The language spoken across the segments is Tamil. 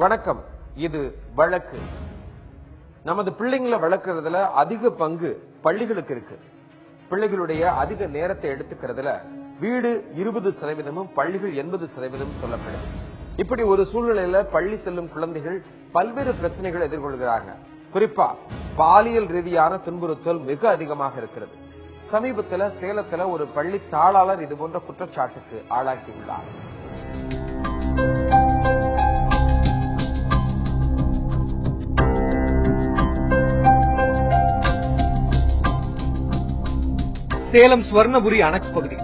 வணக்கம். இது வழக்கு. நமது பிள்ளைங்களை வளர்க்கறதுல அதிக பங்கு பள்ளிகளுக்கு இருக்கு. பிள்ளைகளுடைய அதிக நேரத்தை எடுத்துக்கிறதுல வீடு 20%, பள்ளிகள் 80% சொல்லப்படுது. இப்படி ஒரு சூழ்நிலையில பள்ளி செல்லும் குழந்தைகள் பல்வேறு பிரச்சனைகள் எதிர்கொள்கிறாங்க. குறிப்பா பாலியல் ரீதியான துன்புறுத்தல் மிக அதிகமாக இருக்கிறது. சமீபத்தில் சேலத்துல ஒரு பள்ளி தாளாளர் இதுபோன்ற குற்றச்சாட்டுக்கு ஆளாகியுள்ளார். சேலம் ஸ்வர்ணபுரி அனெக்ஸ் பகுதி.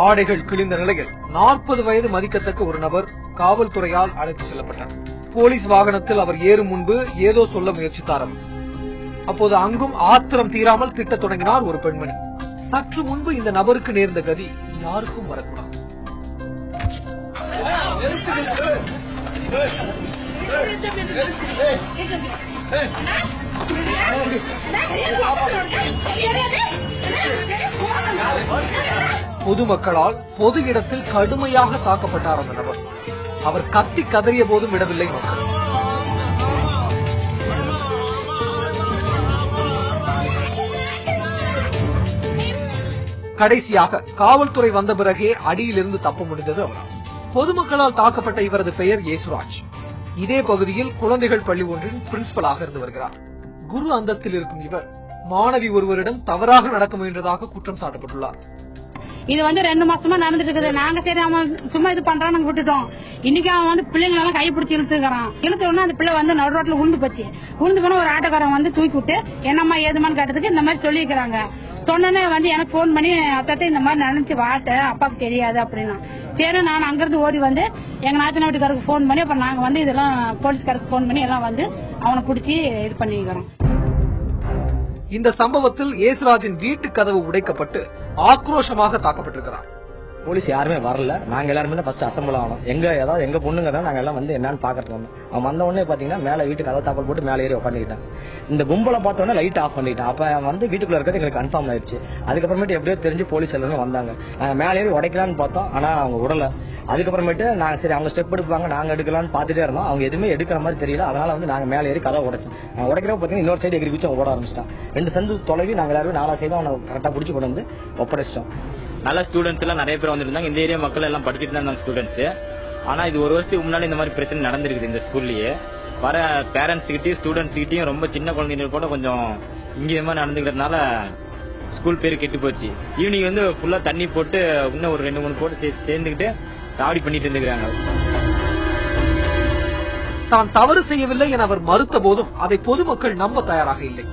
ஆடைகள் கிழிந்த நிலையில் 40 வயது மதிக்கத்தக்க ஒரு நபர் காவல்துறையால் அழைத்து செல்லப்பட்டார். போலீஸ் வாகனத்தில் அவர் ஏறும் முன்பு ஏதோ சொல்ல முயற்சித்தார். அப்போது அங்கும் ஆத்திரம் தீராமல் திட்டத் தொடங்கினார் ஒரு பெண்மணி. சற்று முன்பு இந்த நபருக்கு நேர்ந்த கதி யாருக்கும் வரக்கூடாது. பொதுமக்களால் பொது இடத்தில் கடுமையாக தாக்கப்பட்டார் அந்த நபர். அவர் கத்தி கதறிய போதும் விடவில்லை மக்கள். கடைசியாக காவல்துறை வந்த பிறகே அடியிலிருந்து தப்ப முடிந்தது அவர். பொதுமக்களால் தாக்கப்பட்ட இவரது பெயர் ஏசுராஜ். இதே பகுதியில் குழந்தைகள் பள்ளி ஒன்றின் பிரின்சிபலாக இருந்து வருகிறார். குரு அந்தத்தில் இருக்கும் இவர் மாணவி ஒருவரிடம் தவறாக நடக்க முயன்றதாக குற்றம் சாட்டப்பட்டுள்ளார். இது 2 மாசமா நடந்துட்டு இருக்குது. நாங்க சரி அவன் சும்மா இது பண்றான்னு விட்டுட்டோம். இன்னைக்கு அவன் பிள்ளைங்களெல்லாம் கைப்பிடிச்சு இழுத்துக்கிறான். இழுத்த உடனே அந்த பிள்ளை நடு ரோட்ல உழுந்து போச்சு. உழுந்து போனா ஒரு ஆட்டோக்காரன் தூக்கி விட்டு என்னம்மா ஏதுமான்னு கேட்டதுக்கு இந்த மாதிரி சொல்லிக்கிறாங்க. சொன்னே எனக்கு போன் பண்ணி அத்தை இந்த மாதிரி நினைச்சு வார்த்தை அப்பாவுக்கு தெரியாது அப்படின்னா சரி நான் அங்கிருந்து ஓடி எங்க நாத்தனா வீட்டுக்காரருக்கு போன் பண்ணி அப்புறம் நாங்க இதெல்லாம் போலீஸ்காரருக்கு போன் பண்ணி எல்லாம் அவனை பிடிச்சி இது பண்ணிக்கிறோம். இந்த சம்பவத்தில் ஏசுராஜின் வீட்டு கதவு உடைக்கப்பட்டு ஆக்ரோஷமாக தாக்கப்பட்டிருக்கிறார். போலீஸ் யாருமே வரல. நாங்க எல்லாருமே தான் ஃபர்ஸ்ட் அசம்பிள் ஆனோம். எங்க பொண்ணுங்க தான் நாங்க எல்லாம் என்னன்னு பாக்கிறதுக்கு வந்தோம். அவன் வந்த உடனே பாத்தீங்கன்னா மேல வீட்டுக்கு கதவு தாப்பல் போட்டு மேல ஏறி உட்காந்துக்கிட்டான். இந்த கும்பலை பார்த்தோன்னே லைட் ஆஃப் பண்ணிட்டான். அப்ப அவன் வீட்டுக்குள்ள இருக்கிறது எங்களுக்கு கன்ஃபார்ம் ஆயிடுச்சு. அதுக்கப்புறமேட்டு எப்படியோ தெரிஞ்சு போலீஸ் எல்லாரும் வந்தாங்க. நாங்க மேல ஏறி உடைக்கலான்னு பார்த்தோம். ஆனா அவங்க விடல. அதுக்கப்புறமேட்டு நாங்க சரி அவங்க ஸ்டெப் எடுப்பாங்க நாங்க எடுக்கலாம்னு பாத்துட்டே இருந்தோம். அவங்க எதுவுமே எடுக்கிற மாதிரி தெரியல. அதனால நாங்க மேல ஏறி கதவை உடைச்சோம். உடைக்கிறப்ப பாத்தீங்கன்னா இன்னொரு சைடு எகிரி குச்சி ஓட ஆரம்பிச்சிட்டான். 2 சந்து தொலைவி நாங்க எல்லாரும் 4 சைடும் அவனை கரெக்டா பிடிச்சி கொண்டு ஒப்படைச்சிட்டோம். நல்ல ஸ்டூடெண்ட்ஸ் எல்லாம் நிறைய பேர் வந்துருந்தாங்க. இந்த ஏரியா மக்கள் எல்லாம் படிச்சுட்டு தான் இருந்தாங்க ஸ்டூடெண்ட்ஸ். ஆனா இது 1 வருஷத்துக்கு முன்னாடி இந்த மாதிரி பிரச்சனை நடந்திருக்குது இந்த ஸ்கூல்லயே. வர பேரண்ட்ஸ் கிட்டயும் ஸ்டூடெண்ட்ஸ் கிட்டயும் ரொம்ப சின்ன குழந்தைங்க கூட கொஞ்சம் இங்க மாதிரி நடந்துக்கிறதுனால ஸ்கூல் பேரு கெட்டு போச்சு. ஈவினிங் ஃபுல்லா தண்ணி போட்டு இன்னும் ஒரு 2-3 போட்டு சேர்ந்துக்கிட்டு ராவடி பண்ணிட்டு இருந்துக்கிறாங்க. தான் தவறு செய்யவில்லை என அவர் மறுத்த போதும் அதை பொதுமக்கள் நம்ப தயாராக இல்லை.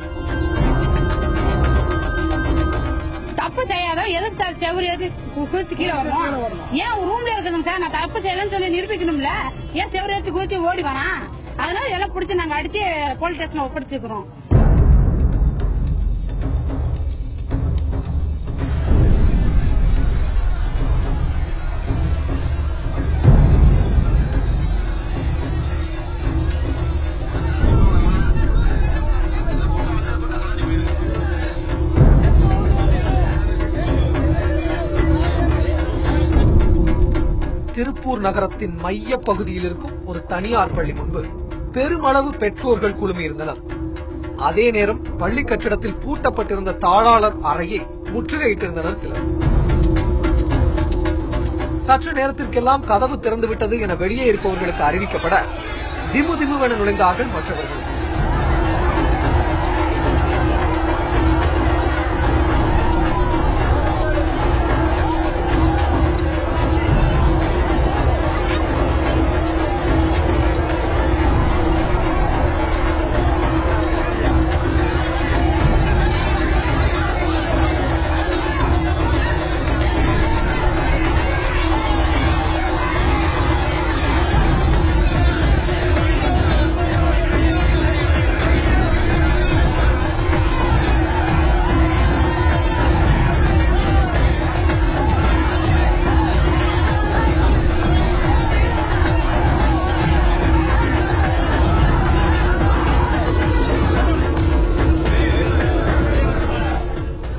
தப்பு செய்யாதோ எதுக்கு செவரு ஏற்றி குதிச்சு கீழே வரணும்? ஏன் ரூம்ல இருக்குதுங்க சார் நான் தப்பு செய்யலன்னு சொல்லி நிரூபிக்கணும்ல. ஏன் செவரு ஏற்றி குதிச்சு ஓடி வரா? அதனால எல்லாம் பிடிச்சி நாங்க அடிச்சு போலீஸ் ஸ்டேஷன் ஒப்படைச்சிருக்கிறோம். திருப்பூர் நகரத்தின் மைய பகுதியில் இருக்கும் ஒரு தனியார் பள்ளி முன்பு பெருமளவு பெற்றோர்கள் குழுமியிருந்தனர். அதே நேரம் பள்ளி கட்டிடத்தில் பூட்டப்பட்டிருந்த தாளாளர் அறையை முற்றுகையிட்டிருந்தனர் சிலர். சற்று நேரத்திற்கெல்லாம் கதவு திறந்துவிட்டது என வெளியே இருப்பவர்களுக்கு அறிவிக்கப்பட திமு திமுவென நுழைந்தார்கள் மற்றவர்கள்.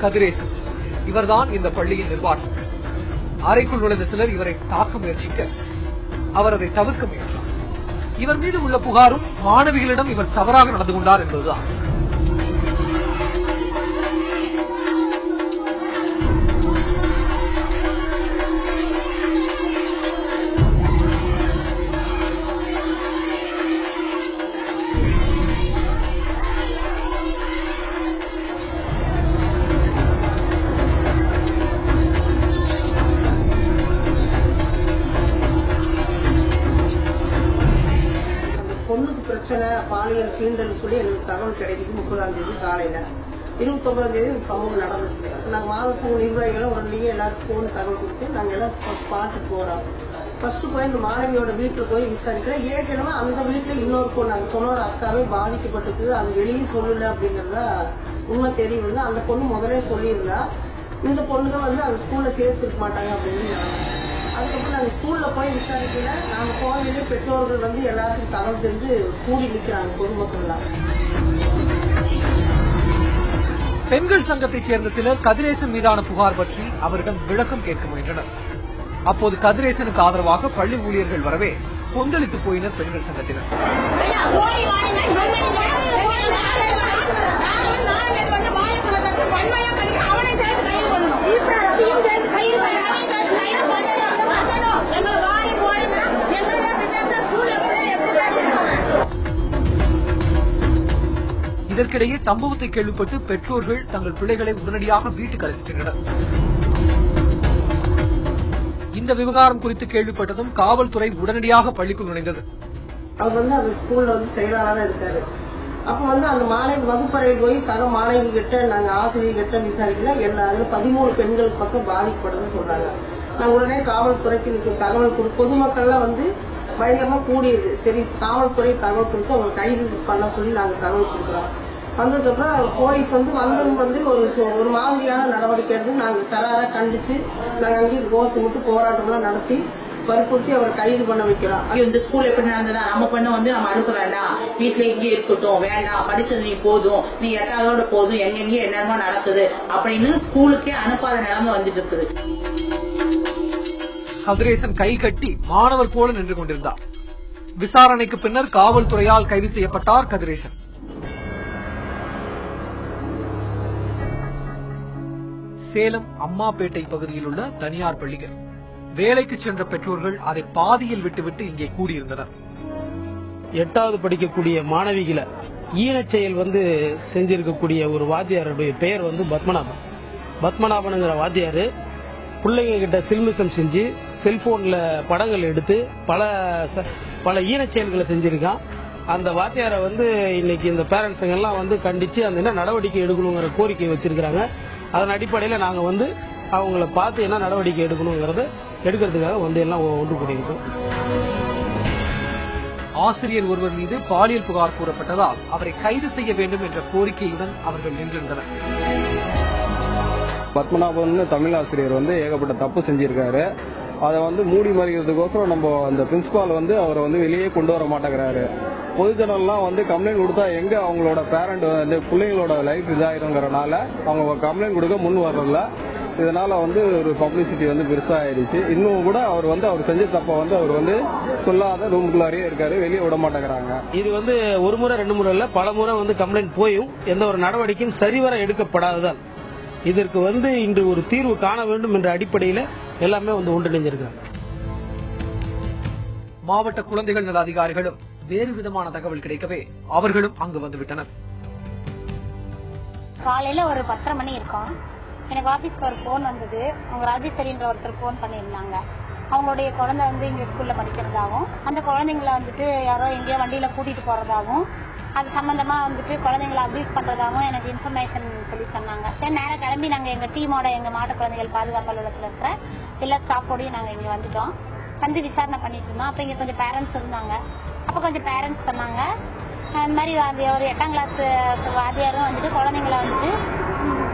கதிரேசன் இவர்தான் இந்த பள்ளியின் நிர்வாகி. அறைக்குள் நுழைந்த சிலர் இவரை தாக்க முயற்சிக்க அவர் அதை தவிர்க்க முயன்றார். இவர் மீது உள்ள புகாரும் மாணவிகளிடம் இவர் தவறாக நடந்து கொண்டார் என்பதுதான். பாலியல் சீண்டல் சொல்லி எனக்கு தகவல் கிடைக்குது 30ஆம் தேதி காலையில. 29ஆம் தேதி சம்பவம் நடந்துச்சு. நாங்க மாதசங்க நிர்வாகிகளும் உடனடியே எல்லாருக்கும் போன் தகவல் கொடுத்து நாங்க எல்லாம் பார்த்து போறோம். ஃபர்ஸ்ட் போய் இந்த மாணவியோட வீட்டுல போய் விசாரிக்கிறேன். ஏற்கனவே அந்த வீட்டுல இன்னொரு பொண்ணு அந்த பொண்ணோட அக்காவே பாதிக்கப்பட்டிருக்கு. அது வெளியே சொல்லல அப்படிங்கறத உண்மை தெரியும். அந்த பொண்ணு முதலே சொல்லியிருந்தா இந்த பொண்ணுதான் அந்த ஸ்கூல்ல சேர்த்துருக்க மாட்டாங்க அப்படின்னு. அதுக்கப்புறம் நாங்க ஸ்கூல்ல போய் விசாரிக்கல. நாங்க போனதுல பெற்றோர்கள் எல்லாருக்கும் தகவல் தெரிஞ்சு கூடி நிற்கிறாங்க பொதுமக்கள் எல்லாம். பெண்கள் சங்கத்தைச் சேர்ந்த சிலர் கதிரேசன் மீதான புகார் பற்றி அவரிடம் விளக்கம் கேட்க முயன்றனர். அப்போது கதிரேசனுக்கு ஆதரவாக பள்ளி ஊழியர்கள் வரவே கொந்தளித்து போயினர் பெண்கள் சங்கத்தினர். இதற்கிடையே சம்பவத்தை கேள்விப்பட்டு பெற்றோர்கள் தங்கள் பிள்ளைகளை உடனடியாக வீட்டுக்கு அழைத்து சென்றனர். இந்த விவகாரம் குறித்து கேள்விப்பட்டதும் காவல்துறை உடனடியாக பள்ளிக்குள் நுழைந்தது. அவர் அந்த ஸ்கூல்ல செயலாளராக இருக்காரு. அப்ப அந்த மாணவி வகுப்பறையில் போய் சக மாணவி கிட்ட நாங்க ஆசிரியர் கிட்ட விசாரிக்கல. எல்லாரும் 13 பெண்கள் பக்கம் பாதிக்கப்படுதுன்னு சொல்றாங்க. நாங்க உடனே காவல்துறைக்கு தகவல் கொடுத்து பொதுமக்கள்லாம் பயங்கரமா கூடியது. சரி காவல்துறை தகவல் கொடுத்து அவங்க கைது பண்ண சொல்லி நாங்க தகவல் கொடுக்குறோம். வந்ததுக்கப்புறம் போலீஸ் ஒரு மாதிரியான நடவடிக்கை எடுத்து நாங்க தராரா கண்டிச்சு நாங்க அங்கேயே கோஷமிட்டு போராட்டம்லாம் நடத்தி வற்புறுத்தி அவரை கைது பண்ண வைக்கிறோம். இந்த ஸ்கூல் எப்படி நடந்ததா நம்ம பண்ண நம்ம அனுப்ப வேண்டாம், வீட்டுல இங்கே இருக்கட்டும், வேண்டாம் படிச்சது நீ போதும், நீ எட்டாவதோட போதும், எங்கெங்கயும் என்னென்னமோ நடக்குது அப்படின்னு ஸ்கூலுக்கே அனுப்பாத நிலைமை வந்துட்டு இருக்குது. கதிரேசன் கை கட்டி மாணவர் போல நின்று கொண்டிருந்தார். விசாரணைக்கு பின்னர் காவல்துறையால் கைது செய்யப்பட்டார் கதிரேசன். சேலம் அம்மாப்பேட்டை பகுதியில் உள்ள தனியார் பள்ளிகள் வேலைக்கு சென்ற பெற்றோர்கள் அதை பாதியில் விட்டுவிட்டு இங்கே கூடியிருந்தனர். 8வது படிக்கக்கூடிய மாணவிகளை ஈனச் செயல் செஞ்சிருக்கக்கூடிய ஒரு வாத்தியாருடைய பெயர் பத்மநாபனுங்கிற வாத்தியாரு பிள்ளைங்க கிட்ட சில்மிசம் செஞ்சு செல்போன்ல படங்கள் எடுத்து பல ஈனச் செயல்களை செஞ்சிருக்கான். அந்த வாத்தியாரை இன்னைக்கு இந்த பேரண்ட்ஸ் எல்லாம் கண்டிச்சு அந்த என்ன நடவடிக்கை எடுக்கணுங்கிற கோரிக்கை வச்சிருக்காங்க. அதன் அடிப்படையில் நாங்க அவங்கள பார்த்து என்ன நடவடிக்கை எடுக்கணுங்கிறத எடுக்கிறதுக்காக எல்லாம் ஒன்று கூடியிருக்கோம். ஆசிரியர் ஒருவர் மீது பாலியல் புகார் கூறப்பட்டதால் அவரை கைது செய்ய வேண்டும் என்ற கோரிக்கையுடன் அவர்கள் நின்றிருந்தனர். பத்மநாபன் தமிழ் ஆசிரியர் ஏகப்பட்ட தப்பு செஞ்சிருக்காரு. அதை மூடி மறைக்கிறதுக்கோசரம் நம்ம அந்த பிரின்சிபால் அவரை வெளியே கொண்டு வர மாட்டேங்கிறாரு. பொதுஜனம்லாம் கம்ப்ளைண்ட் கொடுத்தா எங்க அவங்களோட பேரண்ட் பிள்ளைங்களோட லைஃப் இதாயிருங்கிறனால அவங்க கம்ப்ளைண்ட் கொடுக்க முன் வர்றதில்ல. இதனால ஒரு பப்ளிசிட்டி பெருசா ஆயிடுச்சு. இன்னும் கூட அவர் அவர் செஞ்ச தப்ப அவர் சொல்லாத ரூமுக்குள்ளாரியே இருக்காரு, வெளியே விட மாட்டேங்கிறாங்க. இது ஒரு முறை 2 முறை இல்ல, பல முறை கம்ப்ளைண்ட் போயும் எந்த ஒரு நடவடிக்கையும் சரிவர எடுக்கப்படாததால் இதற்கு இன்று ஒரு தீர்வு காண வேண்டும் என்ற அடிப்படையில் எல்லாமே ஒன்றிணைஞ்சிருக்காங்க. மாவட்ட குழந்தைகள் நல அதிகாரிகளும் வேறு விதமான தகவல் கிடைக்கவே அவர்களும் அங்கு வந்துவிட்டனர். காலையில ஒரு 10:30 மணி இருக்கும். எனக்கு ஆபீஸ்க்கு ஒரு போன் வந்தது. அவங்க ராஜேஸ்வரின்ற ஒருத்தர் போன் பண்ணியிருந்தாங்க. அவங்களுடைய குழந்தை இங்க ஸ்கூல்ல படிக்கிறதாகவும் அந்த குழந்தைங்களை யாரோ எங்கேயோ வண்டியில கூட்டிட்டு போறதாகவும் அது சம்பந்தமா குழந்தைங்களை அபியூஸ் பண்றதாகவும் எனக்கு இன்ஃபர்மேஷன் சொல்லி சொன்னாங்க. சரி நேரம் கிளம்பி நாங்க எங்க டீமோட எங்க மாவட்ட குழந்தைகள் பாதுகாப்பு அலுவலகத்துல இருக்கிற எல்லா ஸ்டாஃபோடையும் நாங்க இங்க வந்துட்டோம். விசாரணை பண்ணிட்டு இருந்தோம். அப்ப இங்க கொஞ்சம் பேரண்ட்ஸ் இருந்தாங்க. அப்ப கொஞ்சம் பேரண்ட்ஸ் சொன்னாங்க இந்த மாதிரி ஒரு 8ஆம் கிளாஸ் வாத்தியாரும் குழந்தைங்களை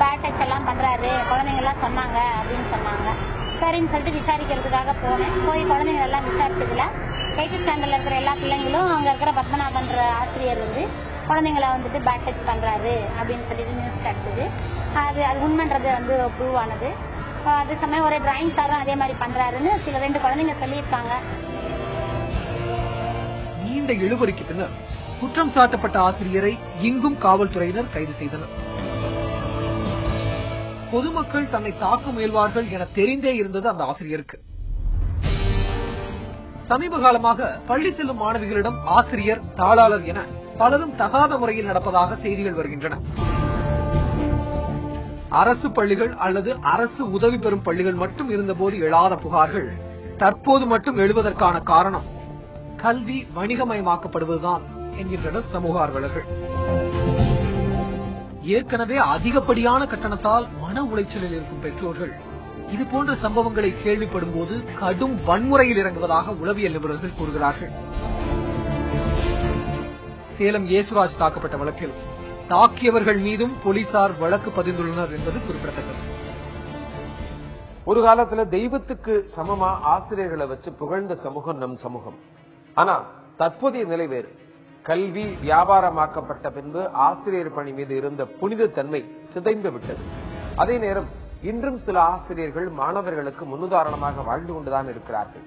பேட் டச் எல்லாம் பண்றாரு, குழந்தைங்க எல்லாம் சொன்னாங்க அப்படின்னு சொன்னாங்க. சரின்னு சொல்லிட்டு விசாரிக்கிறதுக்காக போனேன். போய் குழந்தைங்க எல்லாம் விசாரிச்சதுல 8th ஸ்டாண்டர்ட்ல இருக்கிற எல்லா பிள்ளைங்களும் அங்க இருக்கிற பத்மநாபன்ற ஆசிரியர் குழந்தைங்களை பேட் டச் பண்றாரு அப்படின்னு சொல்லிட்டு நியூஸ் கிடைச்சது. அது உண்மைன்றது ப்ரூவ் ஆனது. அது சமயம் ஒரு டிராயிங் சாரும் அதே மாதிரி பண்றாருன்னு சில 2 குழந்தைங்க சொல்லியிருக்காங்க. நீண்ட இழுபறிக்கு பின்னர் குற்றம் சாட்டப்பட்ட ஆசிரியரை இங்கும் காவல்துறையினர் கைது செய்தனர். பொதுமக்கள் தன்னை தாக்க முயல்வார்கள் என தெரிந்தே இருந்தது அந்த ஆசிரியருக்கு. சமீப காலமாக பள்ளி செல்லும் மாணவிகளிடம் ஆசிரியர், தாளாளர் என பலரும் தகாத முறையில் நடப்பதாக செய்திகள் வருகின்றன. அரசு பள்ளிகள் அல்லது அரசு உதவி பெறும் பள்ளிகள் மட்டும் இருந்தபோது எழாத புகார்கள் தற்போது மட்டும் எழுவதற்கான காரணம் கல்வி வணிகமயமாக்கப்படுவதுதான் என்கின்றனர் சமூக ஆர்வலர்கள். ஏற்கனவே அதிகப்படியான கட்டணத்தால் மன உளைச்சலில் இருக்கும் பெற்றோர்கள் இதுபோன்ற சம்பவங்களை கேள்விப்படும் போது கடும் வன்முறையில் இறங்குவதாக உளவியல் நிபுணர்கள் கூறுகிறார்கள். சேலம் ஏசுராஜ் தாக்கப்பட்ட வழக்கில் தாக்கியவர்கள் மீதும் போலீசார் வழக்கு பதிந்துள்ளனர் என்பது குறிப்பிடத்தக்கது. ஒரு காலத்துல தெய்வத்துக்கு சமமா ஆசிரியர்களை வச்சு புகழ்ந்த சமூகம் நம் சமூகம். ஆனா தற்போதைய நிலை வேறு. கல்வி வியாபாரமாக்கப்பட்ட பின்பு ஆசிரியர் பணி மீது இருந்த புனித தன்மை சிதைந்து விட்டது. அதே நேரம் இன்றும் சில ஆசிரியர்கள் மாணவர்களுக்கு முன்னுதாரணமாக வாழ்ந்து கொண்டுதான் இருக்கிறார்கள்.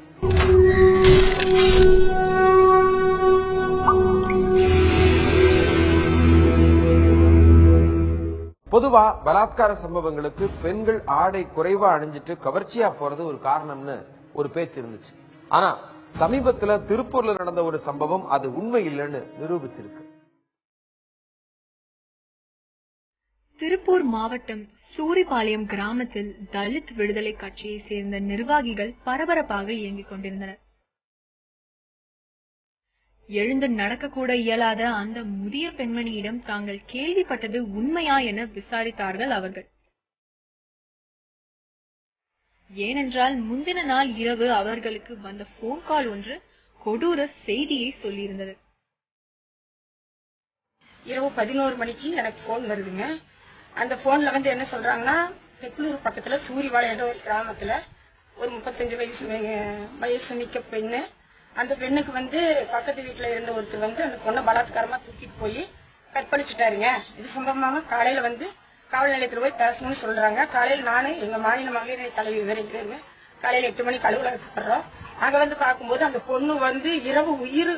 பொதுவா பலாத்கார சம்பவங்களுக்கு பெண்கள் ஆடை குறைவா அணிஞ்சிட்டு கவர்ச்சியா போறது ஒரு காரணம்னு ஒரு பேச்சு இருந்துச்சு. ஆனா சமீபத்துல திருப்பூர்ல நடந்த ஒரு சம்பவம் அது உண்மை இல்லைன்னு நிரூபிச்சிருக்கு. திருப்பூர் மாவட்டம் சூரிபாளையம் கிராமத்தில் தலித் விடுதலை கட்சியை சேர்ந்த நிர்வாகிகள் பரபரப்பாக இயங்கிக் கொண்டிருந்தனர். எழுந்து நடக்கக்கூட இயலாத அந்த முதிய பெண்மணியிடம் தாங்கள் கேள்விப்பட்டது உண்மையா என விசாரித்தார்கள் அவர்கள். ஏனென்றால் முந்தின நாள் இரவு அவர்களுக்கு வந்த போன் கால் ஒன்று கொடூர செய்தியை சொல்லியிருந்தது. இரவு 11 மணிக்கு எனக்கு போன் வருதுங்க. அந்த போன்ல வந்து என்ன சொல்றாங்கன்னா, தெக்குலூர் பக்கத்துல சூரிபாளையம் ஏதோ ஒரு கிராமத்துல ஒரு 35 வயசு மிக்க பெண்ணு, அந்த பெண்ணுக்கு வந்து பக்கத்து வீட்டுல இருந்த ஒருத்தர் வந்து அந்த பொண்ணை பலாத்காரமா தூக்கிட்டு போய் கற்பழிச்சுட்டாருங்க. இது சம்பந்தமாக காலையில வந்து காவல் நிலையத்தில் போய் பேசணும்னு சொல்றாங்க. காலையில் நானு எங்க மாநில மகளிர் தலைவி விவரிக்கிறேங்க. காலையில 8 மணிக்கு அலுவலகத்துக்கு வர்றோம். அங்க வந்து பார்க்கும்போது அந்த பொண்ணு வந்து இரவு உயிர்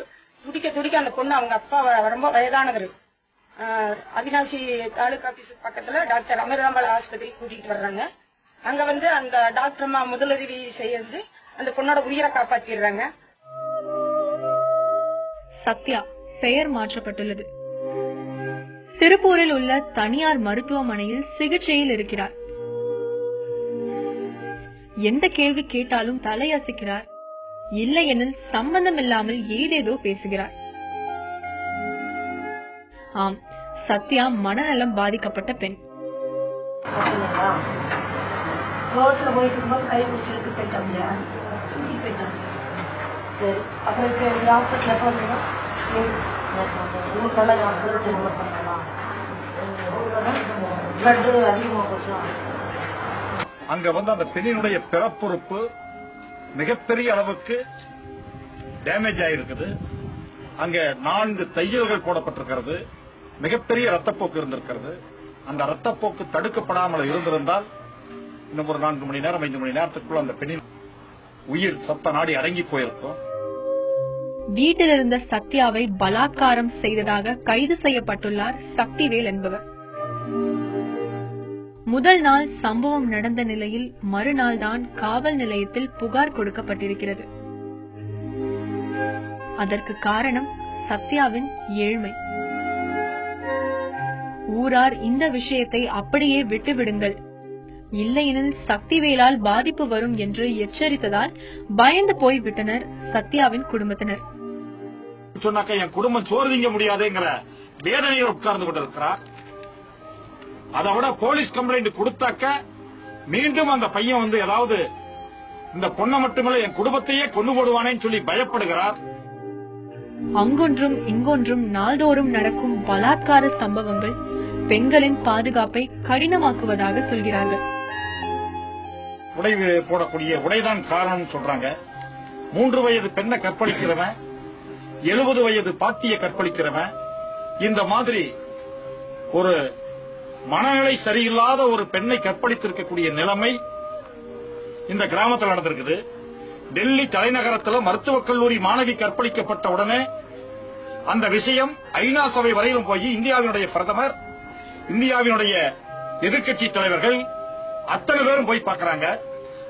துடிக்க துடிக்க, அந்த பொண்ணு அவங்க அப்பா ரொம்ப வயதானவர், அவினாசி தாலுகா ஆபீஸ் பக்கத்துல டாக்டர் அமிர்தாம்பாள் ஆஸ்பத்திரி கூட்டிட்டு வர்றாங்க. அங்க வந்து அந்த டாக்டர் அம்மா முதலுதவி செய்து அந்த பொண்ணோட உயிரை காப்பாத்திடுறாங்க. சத்யா பெயர் மாற்றப்பட்டுள்ளது. திருப்பூரில் உள்ள தனியார் மருத்துவமனையில் சிகிச்சையில் இருக்கிறார். எந்த கேள்வி கேட்டாலும் தலையசைக்கிறார். இல்லையெனில் சம்பந்தம் இல்லாமல் ஏதேதோ பேசுகிறார். ஆம், சத்யா மனநலம் பாதிக்கப்பட்ட பெண். ரோட்ல போயிட்டு இருக்கும்போது கை பிடிச்சிட்டு போயிட்டாங்க. தூக்கி போயிட்டாங்க. சரி, அப்புறம் ஹாஸ்பிட்டல் போனோம். அங்க வந்து அந்த பெண்ணினுடைய பிறப்புறுப்பு மிகப்பெரிய அளவுக்கு டேமேஜ் ஆயிருக்குது. அங்க 4 தையல்கள் போடப்பட்டிருக்கிறது. மிகப்பெரிய ரத்தப்போக்கு இருந்திருக்கிறது. அந்த ரத்தப்போக்கு தடுக்கப்படாமல் இருந்திருந்தால் இன்னும் ஒரு 4 மணி நேரம் 5 மணி நேரத்துக்குள்ள அந்த பெண்ணின் உயிர் சத்த நாடி அடங்கி போயிருக்கும். வீட்டில் இருந்த சத்யாவை பலாத்காரம் செய்ததாக கைது செய்யப்பட்டுள்ளார் சக்திவேல் என்பவர். முதல் நாள் சம்பவம் நடந்த நிலையில் மறுநாள் தான் காவல் நிலையத்தில் புகார் கொடுக்கப்பட்டிருக்கிறது. அதற்கு காரணம் சத்யாவின் ஏழ்மை. ஊரார் இந்த விஷயத்தை அப்படியே விட்டுவிடுங்கள், இல்லையெனில் சக்திவேலால் பாதிப்பு வரும் என்று எச்சரித்ததால் பயந்து போய்விட்டனர் சத்யாவின் குடும்பத்தினர். சொன்னாக்க என் குடும்பம் சோறு திங்க முடியாதுங்கிற வேதனையில் உட்கார்ந்து கொண்டிருக்கிறார். அதை விட போலீஸ் கம்ப்ளைண்ட் கொடுத்தாக்க மீண்டும் அந்த பையன் வந்து ஏதாவது இந்த பொண்ணை மட்டுமல்ல என் குடும்பத்தையே கொண்டு போடுவானேன்னு சொல்லி பயப்படுகிறார். அங்கொன்றும் இங்கொன்றும் நாள்தோறும் நடக்கும் பலாத்கார சம்பவங்கள் பெண்களின் பாதுகாப்பை கடினமாக்குவதாக சொல்கிறார்கள். உடை போடக்கூடிய உடைதான் காரணம் சொல்றாங்க. 3 வயது பெண்ணை கற்பழிக்கிறவன், 70 வயது பாட்டியை கற்பழிக்கிறவன், இந்த மாதிரி ஒரு மனநிலை சரியில்லாத ஒரு பெண்ணை கற்பழித்திருக்கக்கூடிய நிலைமை இந்த கிராமத்தில் நடந்திருக்குது. டெல்லி தலைநகரத்தில் மருத்துவக் கல்லூரி மாணவி கற்பழிக்கப்பட்ட உடனே அந்த விஷயம் ஐநா சபை வரையிலும் போய் இந்தியாவினுடைய பிரதமர், இந்தியாவினுடைய எதிர்க்கட்சி தலைவர்கள் அத்தனை பேரும் போய் பார்க்கறாங்க.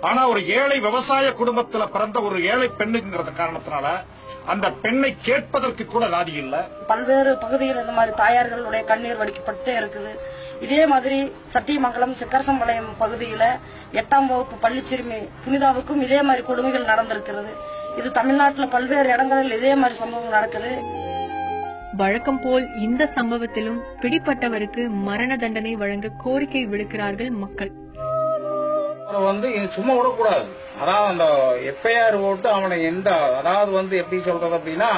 ஆனா ஒரு ஏழை விவசாய குடும்பத்தில் பிறந்த ஒரு ஏழை பெண்ணுங்கிற காரணத்தினால அந்த பெண்ணை கேட்பதற்கு கூட நாதி இல்ல. பல்வேறு பகுதியில் இந்த மாதிரி தாயார்களுடைய கண்ணீர் வடிக்கப்பட்டே இருக்குது. இதே மாதிரி சத்தியமங்கலம் சிக்கரசம்பாளையம் பகுதியில 8ஆம் வகுப்பு பள்ளி சிறுமி புனிதாவுக்கும் இதே மாதிரி கொடுமைகள் நடந்திருக்கிறது. இது தமிழ்நாட்டில் பல்வேறு இடங்களில் இதே மாதிரி சம்பவம் நடக்குது. வழக்கம் போல் இந்த சம்பவத்திலும் பிடிப்பட்டவருக்கு மரண தண்டனை வழங்க கோரிக்கை விடுக்கிறார்கள் மக்கள். வந்து சும்மா விடக்கூடாது. அதாவது அந்த எஃப்ஐஆர் போட்டு அவனை அதாவது எப்படி சொல்றது அப்படின்னா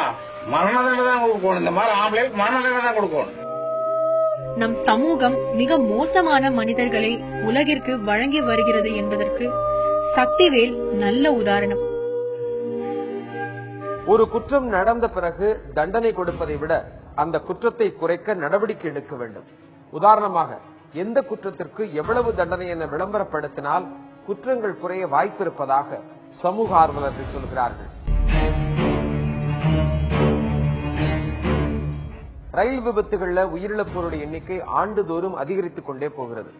மரண தண்டனை தான் கொடுக்கணும். இந்த மாதிரி ஆம்பளைக்கு மரண தண்டனை தான் கொடுக்கணும். நம் சமூகம் மிக மோசமான மனிதர்களை உலகிற்கு வழங்கி வருகிறது என்பதற்கு சக்திவேல் நல்ல உதாரணம். ஒரு குற்றம் நடந்த பிறகு தண்டனை கொடுப்பதை விட அந்த குற்றத்தை குறைக்க நடவடிக்கை எடுக்க வேண்டும். உதாரணமாக, எந்த குற்றத்திற்கு எவ்வளவு தண்டனை என விளம்பரப்படுத்தினால் குற்றங்கள் குறைய வாய்ப்பிருப்பதாக சமூக ஆர்வலர்கள் சொல்கிறார்கள். ரயில் விபத்துகள்ல உயிரிழப்போருடைய எண்ணிக்கை ஆண்டுதோறும் அதிகரித்துக் கொண்டே போகிறது.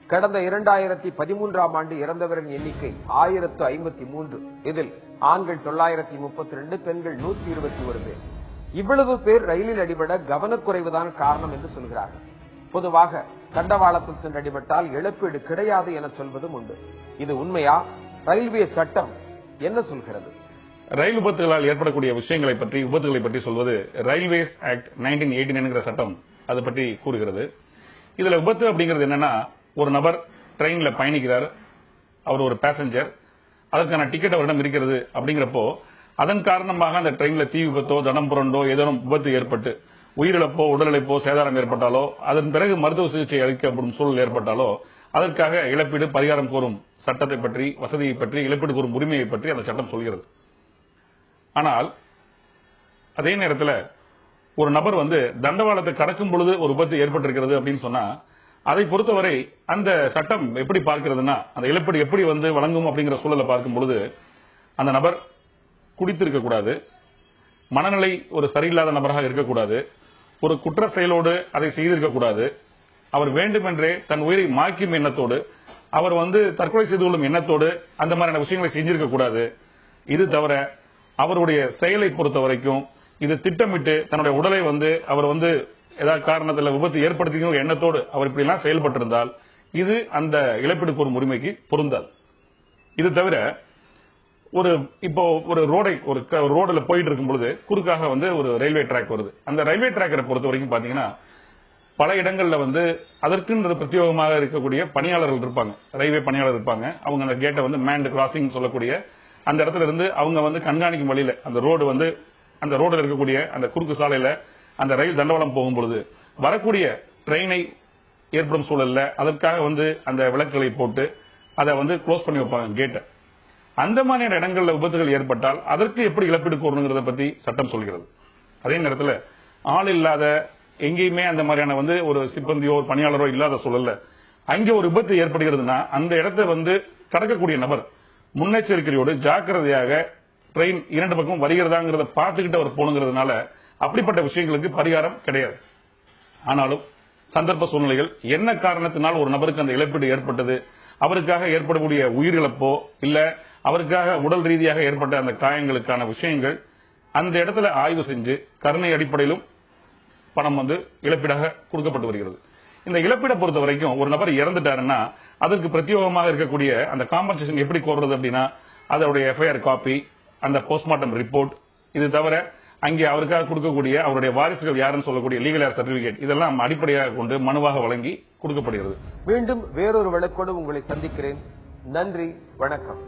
கடந்த 2013ஆம் ஆண்டு இறந்தவரின் எண்ணிக்கை 1053. இதில் ஆண்கள் 932, பெண்கள் 121 பேர். இவ்வளவு பேர் ரயிலில் அடிபட கவனக்குறைவுதான் காரணம் என்று சொல்கிறார்கள். பொதுவாக தண்டவாளத்தில் சென்று அடிபட்டால் இழப்பீடு கிடையாது என சொல்வதும் உண்டு. இது உண்மையா? ரயில்வே சட்டம் என்ன சொல்கிறது? ரயில் விபத்துகளால் ஏற்படக்கூடிய விஷயங்களை பற்றி, விபத்துகளை பற்றி சொல்வது ரயில்வேஸ் ஆக்ட் 1989 சட்டம் அதை பற்றி கூறுகிறது. இதுல விபத்து அப்படிங்கிறது என்னன்னா, ஒரு நபர் ட்ரெயின்ல பயணிக்கிறார், அவர் ஒரு பேசஞ்சர், அதற்கான டிக்கெட் அவரிடம் இருக்கிறது. அப்படிங்கிறப்போ அதன் காரணமாக அந்த ட்ரெயின்ல தீ விபத்தோ தடம் புரண்டோ ஏதேனும் விபத்து ஏற்பட்டு உயிரிழப்போ உடலிழப்போ சேதாரம் ஏற்பட்டாலோ, அதன் பிறகு மருத்துவ சிகிச்சை அளிக்கப்படும் சூழல் ஏற்பட்டாலோ அதற்காக இழப்பீடு பரிகாரம் கோரும் சட்டத்தை பற்றி, வசதியை பற்றி, இழப்பீடு கோரும் உரிமையை பற்றி அந்த சட்டம் சொல்கிறது. ஆனால் அதே நேரத்தில் ஒரு நபர் தண்டவாளத்தை கடக்கும் பொழுது ஒரு விபத்து ஏற்பட்டிருக்கிறது அப்படின்னு சொன்னா, அதை பொறுத்தவரை அந்த சட்டம் எப்படி பார்க்கிறதுனா, அந்த இழப்பீடு எப்படி வழங்கும் அப்படிங்கிற சூழலை பார்க்கும் பொழுது, அந்த நபர் குடித்திருக்க கூடாது, மனநிலை ஒரு சரியில்லாத நபராக இருக்கக்கூடாது, ஒரு குற்ற செயலோடு அதை செய்திருக்க கூடாது, அவர் வேண்டுமென்றே தன் உயிரை மாய்க்கும் எண்ணத்தோடு, அவர் தற்கொலை செய்து கொள்ளும் எண்ணத்தோடு அந்த மாதிரியான விஷயங்களை செஞ்சிருக்க கூடாது. இது தவிர அவருடைய செயலை பொறுத்த வரைக்கும் இது திட்டமிட்டு தன்னுடைய உடலை அவர் ஏதாவது காரணத்தில் விபத்து ஏற்படுத்திக்கிற எண்ணத்தோடு அவர் இப்படி எல்லாம் செயல்பட்டிருந்தால் இது அந்த இழப்பீடு கோரும் உரிமைக்கு பொருந்தாது. இது தவிர இப்போ ஒரு ரோடுல போயிட்டு இருக்கும் பொழுது குறுக்காக ஒரு ரயில்வே ட்ராக் வருது. அந்த ரயில்வே ட்ராக்கரை பொறுத்த வரைக்கும் பாத்தீங்கன்னா பல இடங்கள்ல அதற்குன்றது பிரத்யேகமாக இருக்கக்கூடிய பணியாளர்கள் இருப்பாங்க, ரயில்வே பணியாளர் இருப்பாங்க. அவங்க அந்த கேட்டை மேண்ட் கிராசிங் சொல்லக்கூடிய அந்த இடத்துல இருந்து அவங்க கண்காணிக்கும் வழியில அந்த ரோடுல இருக்கக்கூடிய அந்த குறுக்கு சாலையில அந்த ரயில் தண்டவாளம் போகும்பொழுது வரக்கூடிய ட்ரெயினை ஏற்படும் சூழல்ல அதற்காக அந்த விளக்குகளை போட்டு அதை க்ளோஸ் பண்ணி வைப்பாங்க கேட்டை. அந்த மாதிரியான இடங்கள்ல விபத்துகள் ஏற்பட்டால் அதற்கு எப்படி இழப்பீடு கோரணுங்கிறத பத்தி சட்டம் சொல்கிறது. அதே நேரத்தில் ஆள் இல்லாத எங்கேயுமே அந்த மாதிரியான ஒரு சிப்பந்தியோ பணியாளரோ இல்லாத சூழல்ல அங்கே ஒரு விபத்து ஏற்படுகிறதுனா அந்த இடத்தை கடக்கக்கூடிய நபர் முன்னெச்சரிக்கையோடு ஜாக்கிரதையாக ட்ரெயின் இரண்டு பக்கம் வருகிறதாங்கிறத பார்த்துக்கிட்டு அவர் போனுங்கிறதுனால அப்படிப்பட்ட விஷயங்களுக்கு பரிகாரம் கிடையாது. ஆனாலும் சந்தர்ப்ப சூழ்நிலைகள் என்ன காரணத்தினால் ஒரு நபருக்கு அந்த இழப்பீடு ஏற்பட்டது, அவருக்காக ஏற்படக்கூடிய உயிரிழப்போ இல்ல அவருக்காக உடல் ரீதியாக ஏற்பட்ட அந்த காயங்களுக்கான விஷயங்கள் அந்த இடத்துல ஆய்வு செஞ்சு கருணை அடிப்படையிலும் பணம் இழப்பீடாக கொடுக்கப்பட்டு வருகிறது. இந்த இழப்பீடை பொறுத்த வரைக்கும் ஒரு நபர் இறந்துட்டாருன்னா அதற்கு பிரத்யேகமாக இருக்கக்கூடிய அந்த காம்பன்சேஷன் எப்படி கோர்றது அப்படின்னா அதோடைய எஃப்ஐஆர் காப்பி, அந்த போஸ்ட்மார்ட்டம் ரிப்போர்ட், இது தவிர அங்கே அவருக்காக கொடுக்கக்கூடிய அவருடைய வாரிசுகள் யாருன்னு சொல்லக்கூடிய லீகல் ஏர் சர்டிபிகேட், இதெல்லாம் அடிப்படையாக கொண்டு மனுவாக வழங்கி கொடுக்கப்படுகிறது. மீண்டும் வேறொரு வழக்கோடு உங்களை சந்திக்கிறேன். நன்றி, வணக்கம்.